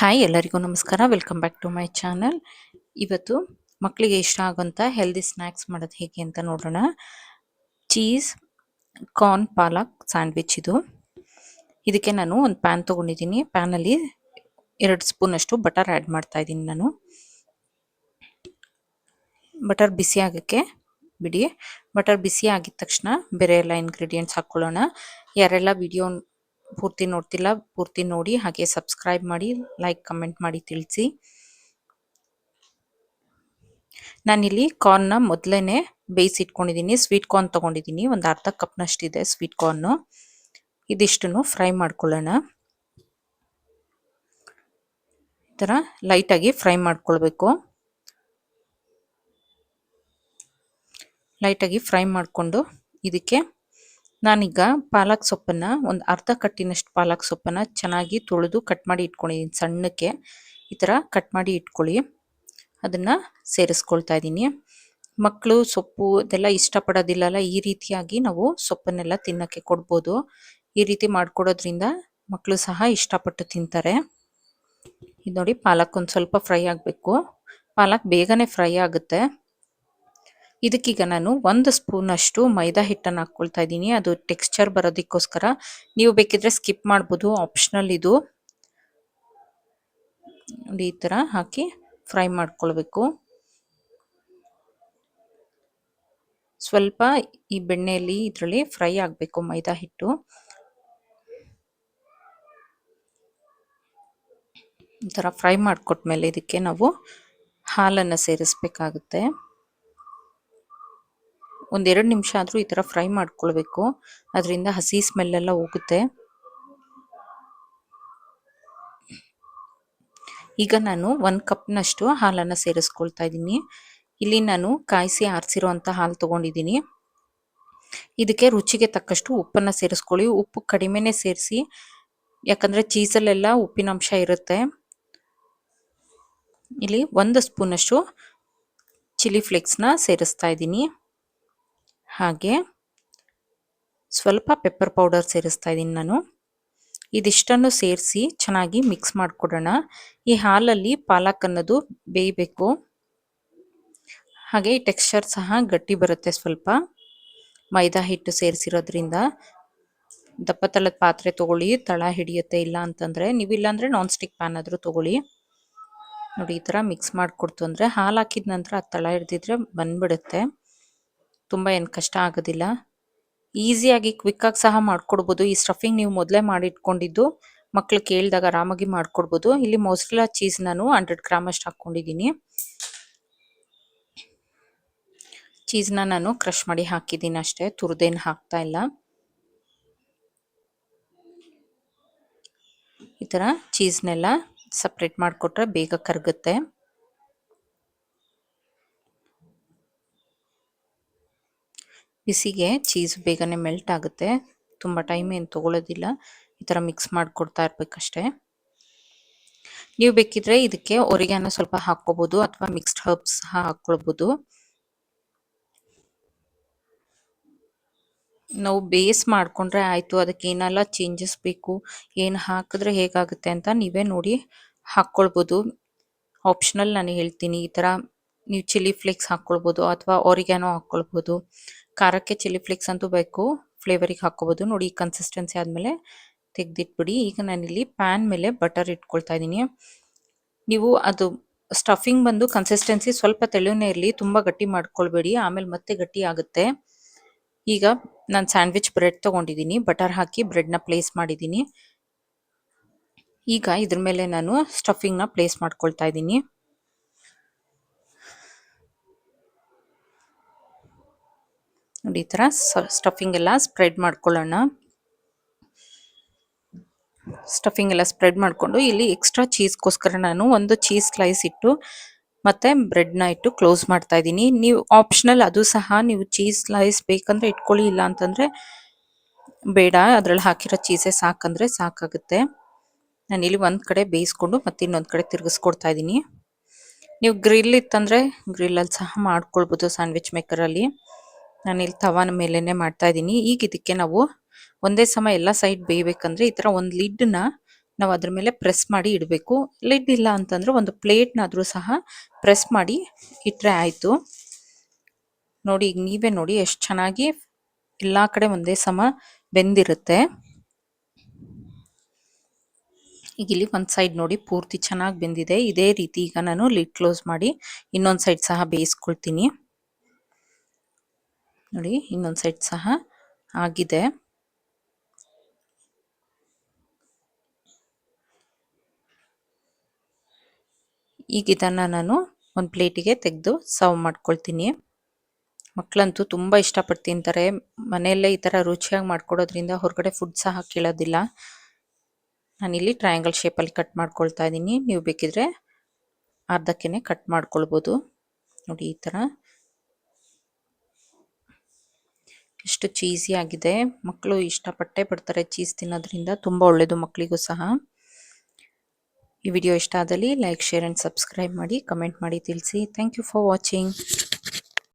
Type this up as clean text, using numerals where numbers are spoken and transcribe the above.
Hi ಎಲ್ಲರಿಗೂ ನಮಸ್ಕಾರ. Welcome back to my channel. ಇವತ್ತು ಮಕ್ಕಳಿಗೆ ಇಷ್ಟ ಆಗುವಂಥ ಹೆಲ್ದಿ ಸ್ನ್ಯಾಕ್ಸ್ ಮಾಡೋದು ಹೇಗೆ ಅಂತ ನೋಡೋಣ. ಚೀಸ್ ಕಾರ್ನ್ ಪಾಲಕ್ ಸ್ಯಾಂಡ್ವಿಚ್ ಇದು. ಇದಕ್ಕೆ ನಾನು ಒಂದು ಪ್ಯಾನ್ ತೊಗೊಂಡಿದ್ದೀನಿ. ಪ್ಯಾನಲ್ಲಿ 2 ಸ್ಪೂನ್ ಅಷ್ಟು ಬಟರ್ ಆ್ಯಡ್ ಮಾಡ್ತಾ ಇದ್ದೀನಿ ನಾನು. ಬಟರ್ ಬಿಸಿ ಆಗೋಕ್ಕೆ ಬಿಡಿ. ಬಟರ್ ಬಿಸಿ ಆಗಿದ ತಕ್ಷಣ ಬೇರೆ ಎಲ್ಲ ಇಂಗ್ರೀಡಿಯೆಂಟ್ಸ್ ಹಾಕ್ಕೊಳ್ಳೋಣ. ಯಾರೆಲ್ಲ ವಿಡಿಯೋ ಪೂರ್ತಿ ನೋಡ್ತಿಲ್ಲ ಪೂರ್ತಿ ನೋಡಿ, ಹಾಗೆ ಸಬ್ಸ್ಕ್ರೈಬ್ ಮಾಡಿ, ಲೈಕ್ ಕಮೆಂಟ್ ಮಾಡಿ ತಿಳಿಸಿ. ನಾನಿಲ್ಲಿ ಕಾರ್ನ್ನ ಮೊದಲೇ ಬೇಯಿಸಿಟ್ಕೊಂಡಿದ್ದೀನಿ. ಸ್ವೀಟ್ ಕಾರ್ನ್ ತೊಗೊಂಡಿದ್ದೀನಿ, ಒಂದು ಅರ್ಧ ಕಪ್ನಷ್ಟಿದೆ ಸ್ವೀಟ್ ಕಾರ್ನು. ಇದಿಷ್ಟನ್ನು ಫ್ರೈ ಮಾಡ್ಕೊಳ್ಳೋಣ. ಈ ಥರ ಲೈಟಾಗಿ ಫ್ರೈ ಮಾಡ್ಕೊಳ್ಬೇಕು. ಲೈಟಾಗಿ ಫ್ರೈ ಮಾಡಿಕೊಂಡು ಇದಕ್ಕೆ ನಾನೀಗ ಪಾಲಕ್ ಸೊಪ್ಪನ್ನು ಒಂದು ಅರ್ಧ ಕಟ್ಟಿನಷ್ಟು ಪಾಲಕ್ ಸೊಪ್ಪನ್ನು ಚೆನ್ನಾಗಿ ತೊಳೆದು ಕಟ್ ಮಾಡಿ ಇಟ್ಕೊಂಡಿದ್ದೀನಿ ಸಣ್ಣಕ್ಕೆ. ಈ ಥರ ಕಟ್ ಮಾಡಿ ಇಟ್ಕೊಳ್ಳಿ. ಅದನ್ನು ಸೇರಿಸ್ಕೊಳ್ತಾ ಇದ್ದೀನಿ. ಮಕ್ಕಳು ಸೊಪ್ಪು ಅದೆಲ್ಲ ಇಷ್ಟಪಡೋದಿಲ್ಲಲ್ಲ, ಈ ರೀತಿಯಾಗಿ ನಾವು ಸೊಪ್ಪನ್ನೆಲ್ಲ ತಿನ್ನೋಕ್ಕೆ ಕೊಡ್ಬೋದು. ಈ ರೀತಿ ಮಾಡಿಕೊಡೋದ್ರಿಂದ ಮಕ್ಕಳು ಸಹ ಇಷ್ಟಪಟ್ಟು ತಿಂತಾರೆ. ಇದು ನೋಡಿ, ಪಾಲಕ್ ಒಂದು ಸ್ವಲ್ಪ ಫ್ರೈ ಆಗಬೇಕು. ಪಾಲಕ್ ಬೇಗನೆ ಫ್ರೈ ಆಗುತ್ತೆ. ಇದಕ್ಕೀಗ ನಾನು 1 ಸ್ಪೂನಷ್ಟು ಮೈದಾ ಹಿಟ್ಟನ್ನು ಹಾಕ್ಕೊಳ್ತಾ ಇದ್ದೀನಿ. ಅದು ಟೆಕ್ಸ್ಚರ್ ಬರೋದಕ್ಕೋಸ್ಕರ. ನೀವು ಬೇಕಿದ್ರೆ ಸ್ಕಿಪ್ ಮಾಡ್ಬೋದು, ಆಪ್ಷನಲ್ ಇದು. ನೋಡಿ, ಈ ಥರ ಹಾಕಿ ಫ್ರೈ ಮಾಡ್ಕೊಳ್ಬೇಕು. ಸ್ವಲ್ಪ ಈ ಬೆಣ್ಣೆಯಲ್ಲಿ ಇದರಲ್ಲಿ ಫ್ರೈ ಆಗಬೇಕು ಮೈದಾ ಹಿಟ್ಟು. ಈ ಥರ ಫ್ರೈ ಮಾಡಿಕೊಟ್ಮೇಲೆ ಇದಕ್ಕೆ ನಾವು ಹಾಲನ್ನು ಸೇರಿಸ್ಬೇಕಾಗುತ್ತೆ. 1-2 ನಿಮಿಷ ಆದರೂ ಈ ಥರ ಫ್ರೈ ಮಾಡ್ಕೊಳ್ಬೇಕು. ಅದರಿಂದ ಹಸಿ ಸ್ಮೆಲ್ಲೆಲ್ಲ ಹೋಗುತ್ತೆ. ಈಗ ನಾನು 1 ಕಪ್ನಷ್ಟು ಹಾಲನ್ನು ಸೇರಿಸ್ಕೊಳ್ತಾ ಇದ್ದೀನಿ. ಇಲ್ಲಿ ನಾನು ಕಾಯಿಸಿ ಆರಿಸಿರುವಂಥ ಹಾಲು ತೊಗೊಂಡಿದ್ದೀನಿ. ಇದಕ್ಕೆ ರುಚಿಗೆ ತಕ್ಕಷ್ಟು ಉಪ್ಪನ್ನು ಸೇರಿಸ್ಕೊಳ್ಳಿ. ಉಪ್ಪು ಕಡಿಮೆನೇ ಸೇರಿಸಿ, ಯಾಕಂದರೆ ಚೀಸಲ್ಲೆಲ್ಲ ಉಪ್ಪಿನಂಶ ಇರುತ್ತೆ. ಇಲ್ಲಿ 1 ಸ್ಪೂನಷ್ಟು ಚಿಲ್ಲಿ ಫ್ಲೇಕ್ಸ್ನ ಸೇರಿಸ್ತಾ ಇದ್ದೀನಿ. ಹಾಗೆ ಸ್ವಲ್ಪ ಪೆಪ್ಪರ್ ಪೌಡರ್ ಸೇರಿಸ್ತಾ ಇದ್ದೀನಿ ನಾನು. ಇದಿಷ್ಟನ್ನು ಸೇರಿಸಿ ಚೆನ್ನಾಗಿ ಮಿಕ್ಸ್ ಮಾಡಿಕೊಡೋಣ. ಈ ಹಾಲಲ್ಲಿ ಪಾಲಕ್ ಅನ್ನೋದು ಬೇಯಬೇಕು. ಹಾಗೆ ಈ ಟೆಕ್ಸ್ಚರ್ ಸಹ ಗಟ್ಟಿ ಬರುತ್ತೆ ಸ್ವಲ್ಪ, ಮೈದಾ ಹಿಟ್ಟು ಸೇರಿಸಿರೋದ್ರಿಂದ. ದಪ್ಪ ತಳದ ಪಾತ್ರೆ ತೊಗೊಳ್ಳಿ, ತಳ ಹಿಡಿಯುತ್ತೆ. ಇಲ್ಲ ಅಂತಂದರೆ ನೀವಿಲ್ಲಾಂದರೆ ನಾನ್ ಸ್ಟಿಕ್ ಪ್ಯಾನ್ ಆದರೂ ತೊಗೊಳ್ಳಿ. ನೋಡಿ, ಈ ಥರ ಮಿಕ್ಸ್ ಮಾಡಿಕೊಡ್ತು ಅಂದರೆ ಹಾಲು ಹಾಕಿದ ನಂತರ ಅದು ತಳ ಹಿಡಿದಿದ್ರೆ ಬಂದ್ಬಿಡುತ್ತೆ. ತುಂಬ ಏನು ಕಷ್ಟ ಆಗೋದಿಲ್ಲ. ಈಸಿಯಾಗಿ ಕ್ವಿಕ್ಕಾಗಿ ಸಹ ಮಾಡಿಕೊಡ್ಬೋದು. ಈ ಸ್ಟಫಿಂಗ್ ನೀವು ಮೊದಲೇ ಮಾಡಿಟ್ಕೊಂಡಿದ್ದು ಮಕ್ಕಳು ಕೇಳಿದಾಗ ಆರಾಮಾಗಿ ಮಾಡಿಕೊಡ್ಬೋದು. ಇಲ್ಲಿ ಮೊಸರೆಲ್ಲಾ ಚೀಸ್ ನಾನು 100 ಗ್ರಾಮ್ ಅಷ್ಟು ಹಾಕ್ಕೊಂಡಿದ್ದೀನಿ. ಚೀಸ್ನ ನಾನು ಕ್ರಷ್ ಮಾಡಿ ಹಾಕಿದ್ದೀನಿ ಅಷ್ಟೇ, ತುರಿದೇನು ಹಾಕ್ತಾ ಇಲ್ಲ. ಈ ಥರ ಚೀಸ್ನೆಲ್ಲ ಸಪ್ರೇಟ್ ಮಾಡಿಕೊಟ್ರೆ ಬೇಗ ಕರಗುತ್ತೆ. ಬಿಸಿಗೆ ಚೀಸ್ ಬೇಗನೆ ಮೆಲ್ಟ್ ಆಗುತ್ತೆ, ತುಂಬ ಟೈಮ್ ಏನು ತೊಗೊಳ್ಳೋದಿಲ್ಲ. ಈ ಥರ ಮಿಕ್ಸ್ ಮಾಡಿಕೊಡ್ತಾ ಇರಬೇಕಷ್ಟೇ. ನೀವು ಬೇಕಿದ್ರೆ ಇದಕ್ಕೆ ಒರಿಗ್ಯಾನೋ ಸ್ವಲ್ಪ ಹಾಕ್ಕೋಬೋದು, ಅಥವಾ ಮಿಕ್ಸ್ಡ್ ಹರ್ಬ್ಸ್ ಸಹ ಹಾಕ್ಕೊಳ್ಬೋದು. ನಾವು ಬೇಸ್ ಮಾಡಿಕೊಂಡ್ರೆ ಆಯಿತು. ಅದಕ್ಕೆ ಏನೆಲ್ಲ ಚೇಂಜಸ್ ಬೇಕು, ಏನು ಹಾಕಿದ್ರೆ ಹೇಗಾಗುತ್ತೆ ಅಂತ ನೀವೇ ನೋಡಿ ಹಾಕ್ಕೊಳ್ಬೋದು. ಆಪ್ಷನಲ್ ನಾನು ಹೇಳ್ತೀನಿ. ಈ ಥರ ನೀವು ಚಿಲ್ಲಿ ಫ್ಲೇಕ್ಸ್ ಹಾಕ್ಕೊಳ್ಬೋದು, ಅಥವಾ ಒರಿಗ್ಯಾನೋ ಹಾಕ್ಕೊಳ್ಬೋದು. ಖಾರಕ್ಕೆ ಚಿಲ್ಲಿ ಫ್ಲೇಕ್ಸ್ ಅಂತೂ ಬೇಕು, ಫ್ಲೇವರಿಗೆ ಹಾಕ್ಕೋಬೋದು. ನೋಡಿ, ಕನ್ಸಿಸ್ಟೆನ್ಸಿ ಆದಮೇಲೆ ತೆಗೆದಿಟ್ಬಿಡಿ. ಈಗ ನಾನಿಲ್ಲಿ ಪ್ಯಾನ್ ಮೇಲೆ ಬಟರ್ ಇಟ್ಕೊಳ್ತಾ ಇದ್ದೀನಿ. ನೀವು ಅದು ಸ್ಟಫಿಂಗ್ ಬಂದು ಕನ್ಸಿಸ್ಟೆನ್ಸಿ ಸ್ವಲ್ಪ ತೆಳುವೇ ಇರಲಿ, ತುಂಬ ಗಟ್ಟಿ ಮಾಡ್ಕೊಳ್ಬೇಡಿ, ಆಮೇಲೆ ಮತ್ತೆ ಗಟ್ಟಿ ಆಗುತ್ತೆ. ಈಗ ನಾನು ಸ್ಯಾಂಡ್ವಿಚ್ ಬ್ರೆಡ್ ತೊಗೊಂಡಿದ್ದೀನಿ, ಬಟರ್ ಹಾಕಿ ಬ್ರೆಡ್ನ ಪ್ಲೇಸ್ ಮಾಡಿದ್ದೀನಿ. ಈಗ ಇದ್ರ ಮೇಲೆ ನಾನು ಸ್ಟಫಿಂಗ್ನ ಪ್ಲೇಸ್ ಮಾಡ್ಕೊಳ್ತಾ ಇದ್ದೀನಿ. ನೋಡಿ, ಈ ಥರ ಸ್ಟಫಿಂಗ್ ಎಲ್ಲ ಸ್ಪ್ರೆಡ್ ಮಾಡ್ಕೊಳ್ಳೋಣ. ಸ್ಟಫಿಂಗ್ ಎಲ್ಲ ಸ್ಪ್ರೆಡ್ ಮಾಡಿಕೊಂಡು ಇಲ್ಲಿ ಎಕ್ಸ್ಟ್ರಾ ಚೀಸ್ಗೋಸ್ಕರ ನಾನು ಒಂದು ಚೀಸ್ ಸ್ಲೈಸ್ ಇಟ್ಟು ಮತ್ತು ಬ್ರೆಡ್ನ ಇಟ್ಟು ಕ್ಲೋಸ್ ಮಾಡ್ತಾ ಇದ್ದೀನಿ. ನೀವು ಆಪ್ಷನಲ್ ಅದು ಸಹ, ನೀವು ಚೀಸ್ ಸ್ಲೈಸ್ ಬೇಕಂದರೆ ಇಟ್ಕೊಳ್ಳಿ, ಇಲ್ಲ ಅಂತಂದರೆ ಬೇಡ, ಅದರಲ್ಲಿ ಹಾಕಿರೋ ಚೀಸೇ ಸಾಕಂದರೆ ಸಾಕಾಗುತ್ತೆ. ನಾನಿಲ್ಲಿ ಒಂದು ಕಡೆ ಬೇಯಿಸ್ಕೊಂಡು ಮತ್ತೆ ಇನ್ನೊಂದು ಕಡೆ ತಿರುಗಿಸ್ಕೊಡ್ತಾ ಇದ್ದೀನಿ. ನೀವು ಗ್ರಿಲ್ ಇತ್ತಂದರೆ ಗ್ರಿಲ್ಲಲ್ಲಿ ಸಹ ಮಾಡ್ಕೊಳ್ಬೋದು, ಸ್ಯಾಂಡ್ವಿಚ್ ಮೇಕರಲ್ಲಿ. ನಾನಿಲ್ಲಿ ತವಾನ ಮೇಲೇ ಮಾಡ್ತಾ ಇದ್ದೀನಿ. ಈಗ ಇದಕ್ಕೆ ನಾವು ಒಂದೇ ಸಮ ಎಲ್ಲ ಸೈಡ್ ಬೇಯಬೇಕಂದ್ರೆ ಈ ಥರ ಒಂದು ಲಿಡ್ನ ನಾವು ಅದ್ರ ಮೇಲೆ ಪ್ರೆಸ್ ಮಾಡಿ ಇಡಬೇಕು. ಲಿಡ್ ಇಲ್ಲ ಅಂತಂದ್ರೆ ಒಂದು ಪ್ಲೇಟ್ನಾದ್ರೂ ಸಹ ಪ್ರೆಸ್ ಮಾಡಿ ಇಟ್ಟರೆ ಆಯಿತು. ನೋಡಿ ಈಗ ನೀವೇ ನೋಡಿ ಎಷ್ಟು ಚೆನ್ನಾಗಿ ಎಲ್ಲ ಕಡೆ ಒಂದೇ ಸಮ ಬೆಂದಿರುತ್ತೆ. ಈಗ ಇಲ್ಲಿ ಒಂದು ಸೈಡ್ ನೋಡಿ ಪೂರ್ತಿ ಚೆನ್ನಾಗಿ ಬೆಂದಿದೆ. ಇದೇ ರೀತಿ ಈಗ ನಾನು ಲಿಡ್ ಕ್ಲೋಸ್ ಮಾಡಿ ಇನ್ನೊಂದು ಸೈಡ್ ಸಹ ಬೇಯಿಸ್ಕೊಳ್ತೀನಿ. ನೋಡಿ ಇನ್ನೊಂದು ಸೈಡ್ ಸಹ ಆಗಿದೆ. ಈಗ ಇದನ್ನು ನಾನು ಒಂದು ಪ್ಲೇಟಿಗೆ ತೆಗೆದು ಸರ್ವ್ ಮಾಡ್ಕೊಳ್ತೀನಿ. ಮಕ್ಕಳಂತೂ ತುಂಬ ಇಷ್ಟಪಟ್ಟು ತಿಂತಾರೆ. ಮನೆಯಲ್ಲೇ ಈ ಥರ ರುಚಿಯಾಗಿ ಮಾಡ್ಕೊಡೋದ್ರಿಂದ ಹೊರಗಡೆ ಫುಡ್ ಸಹ ಕೇಳೋದಿಲ್ಲ. ನಾನಿಲ್ಲಿ ಟ್ರಯಾಂಗಲ್ ಶೇಪಲ್ಲಿ ಕಟ್ ಮಾಡ್ಕೊಳ್ತಾ ಇದ್ದೀನಿ. ನೀವು ಬೇಕಿದ್ರೆ ಅರ್ಧಕ್ಕೆ ಕಟ್ ಮಾಡ್ಕೊಳ್ಬೋದು. ನೋಡಿ ಈ ಥರ ಎಷ್ಟು ಚೀಸಿ ಆಗಿದೆ. ಮಕ್ಕಳು ಇಷ್ಟಪಟ್ಟೇ ಪಡ್ತಾರೆ ಚೀಸ್ ತಿನ್ನೋದ್ರಿಂದ. ತುಂಬ ಒಳ್ಳೆಯದು ಮಕ್ಕಳಿಗೂ ಸಹ. ಈ ವಿಡಿಯೋ ಇಷ್ಟ ಆದಲ್ಲಿ ಲೈಕ್, ಶೇರ್ ಆ್ಯಂಡ್ ಸಬ್ಸ್ಕ್ರೈಬ್ ಮಾಡಿ, ಕಮೆಂಟ್ ಮಾಡಿ ತಿಳಿಸಿ. Thank you for watching.